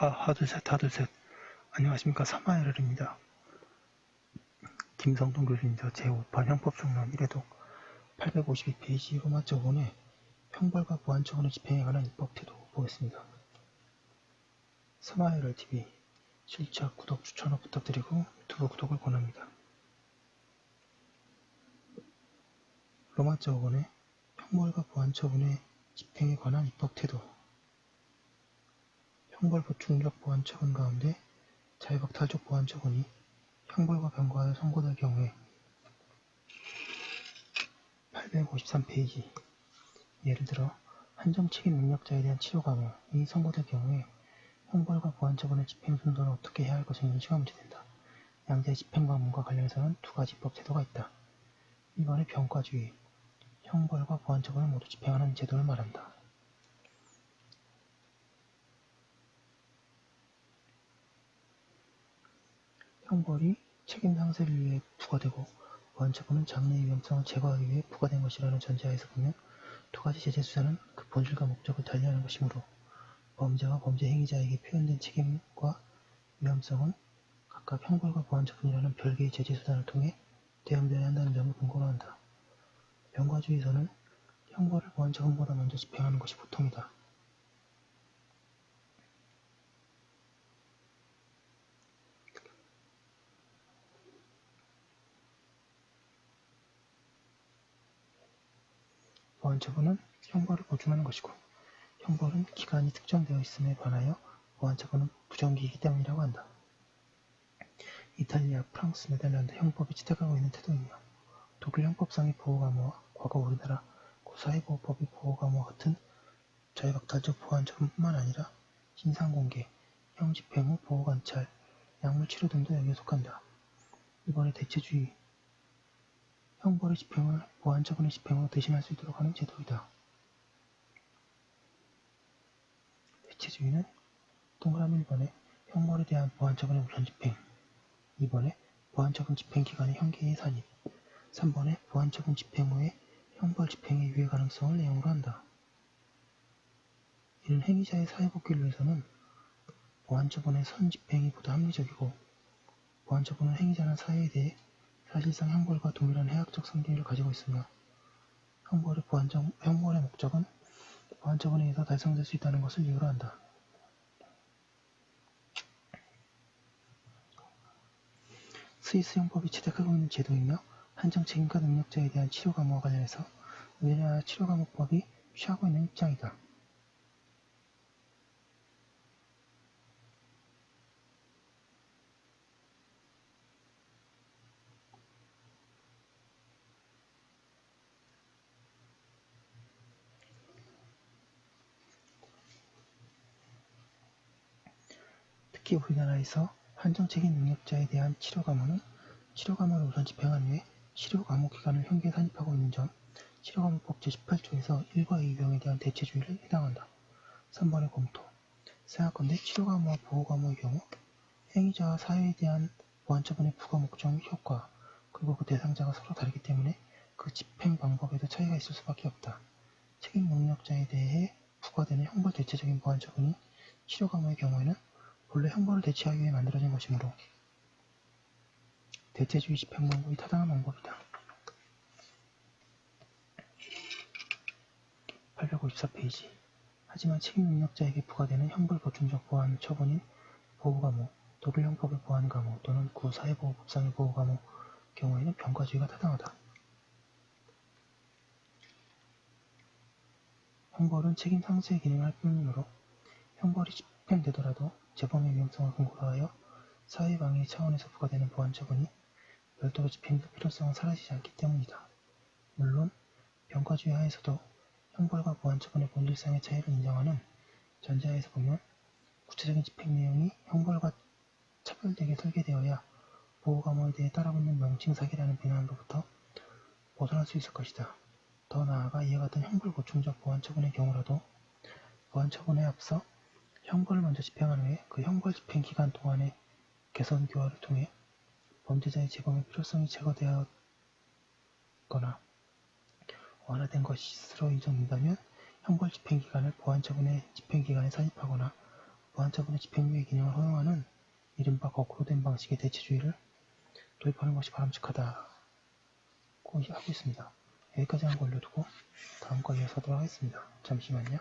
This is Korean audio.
하둘셋. 안녕하십니까. 사마엘입니다. 김성동 교수입니다. 제5판 형법정론 1회독 852페이지 로마적 5의 형벌과 보완처분의 집행에 관한 입법태도 보겠습니다. 사마엘TV 실착, 구독, 추천을 부탁드리고 유튜브 구독을 권합니다. 로마적 5의 형벌과 보완처분의 집행에 관한 입법태도. 형벌 보충적 보완처분 가운데 자유박탈적 보완처분이 형벌과 병과하여 선고될 경우에 853페이지 예를 들어 한정책임 능력자에 대한 치료 감호이 선고될 경우에 형벌과 보완처분의 집행 순서를 어떻게 해야 할 것인지가 문제된다. 양자의 집행 방문과 관련해서는 두 가지 입법 제도가 있다. 1번의 병과주의, 형벌과 보완처분을 모두 집행하는 제도를 말한다. 형벌이 책임 상세를 위해 부과되고 보완처분은 장래의 위험성을 제거하기 위해 부과된 것이라는 전제하에서 보면 두 가지 제재 수단은 그 본질과 목적을 달리하는 것이므로 범죄와 범죄 행위자에게 표현된 책임과 위험성은 각각 형벌과 보완처분이라는 별개의 제재 수단을 통해 대응되어야 한다는 점을 근거로 한다. 병과주의에서는 형벌을 보완처분보다 먼저 집행하는 것이 보통이다. 보완처분은 형벌을 보충하는 것이고 형벌은 기간이 특정되어 있음에 관하여 보완처분은 부정기이기 때문이라고 한다. 이탈리아, 프랑스, 네덜란드 형법이 채택하고 있는 태도이며 독일 형법상의 보호감호와 과거 우리나라 사회보호법의 보호감호와 같은 자유박탈적 보완처분뿐만 아니라 신상공개, 형집행 후 보호관찰, 약물치료 등도 여기에 속한다. 이번에 대체주의, 형벌의 집행을 보완처분의 집행으로 대신할 수 있도록 하는 제도이다. 대체주의는 동그라미 1번에 형벌에 대한 보완처분의 우선 집행, 2번에 보완처분 집행 기간의 형계의 산입, 3번에 보완처분 집행 후에 형벌 집행의 유예 가능성을 내용으로 한다. 이는 행위자의 사회복귀를 위해서는 보완처분의 선 집행이 보다 합리적이고 보완처분은 행위자나 사회에 대해 사실상 형벌과 동일한 해악적 성질을 가지고 있으며 형벌의 목적은 보완처분에 의해서 달성될 수 있다는 것을 이유로 한다. 스위스 형법이 채택하고 있는 제도이며 한정책임과 능력자에 대한 치료 감호와 관련해서 우리나라 치료감호법이 취하고 있는 입장이다. 특히 우리나라에서 한정책임 능력자에 대한 치료감호는 치료감호를 우선 집행한 후에 치료감호 기간을 형기에 산입하고 있는 점, 치료감호법 제18조에서 1과 2 유형에 대한 대체주의를 해당한다. 3번의 검토. 생각건대 치료감호와 보호감호의 경우 행위자와 사회에 대한 보완처분의 부과 목적 및 효과, 그리고 그 대상자가 서로 다르기 때문에 그 집행 방법에도 차이가 있을 수밖에 없다. 책임 능력자에 대해 부과되는 형벌 대체적인 보완처분이 치료감호의 경우에는 본래 형벌을 대체하기 위해 만들어진 것이므로 대체주의 집행 방법이 타당한 방법이다. 854페이지 하지만 책임 능력자에게 부과되는 형벌 보충적 보완 처분인 보호감호, 독일 형법의 보완감호 또는 구사회보호법상의 보호감호 경우에는 병과주의가 타당하다. 형벌은 책임 상수의 기능을 할 뿐이므로 형벌이 집행되더라도 재범의 위험성을 근거로 하여 사회방해 차원에서 부과되는 보완처분이 별도로 집행될 필요성은 사라지지 않기 때문이다. 물론 병과주의 하에서도 형벌과 보완처분의 본질상의 차이를 인정하는 전제하에서 보면 구체적인 집행 내용이 형벌과 차별되게 설계되어야 보호감호에 대해 따라붙는 명칭사기라는 비난으로부터 벗어날 수 있을 것이다. 더 나아가 이와 같은 형벌 보충적 보완처분의 경우라도 보완처분에 앞서 형벌을 먼저 집행한 후에 그 형벌 집행 기간 동안의 개선 교화를 통해 범죄자의 재범의 필요성이 제거되었거나 완화된 것으로 인정된다면 형벌 집행 기간을 보완처분의 집행 기간에 산입하거나 보안처분의 집행유예 기능을 허용하는 이른바 거꾸로 된 방식의 대체주의를 도입하는 것이 바람직하다고 하고 있습니다. 여기까지 한 거 올려두고 다음 거 이어서 하도록 하겠습니다. 잠시만요.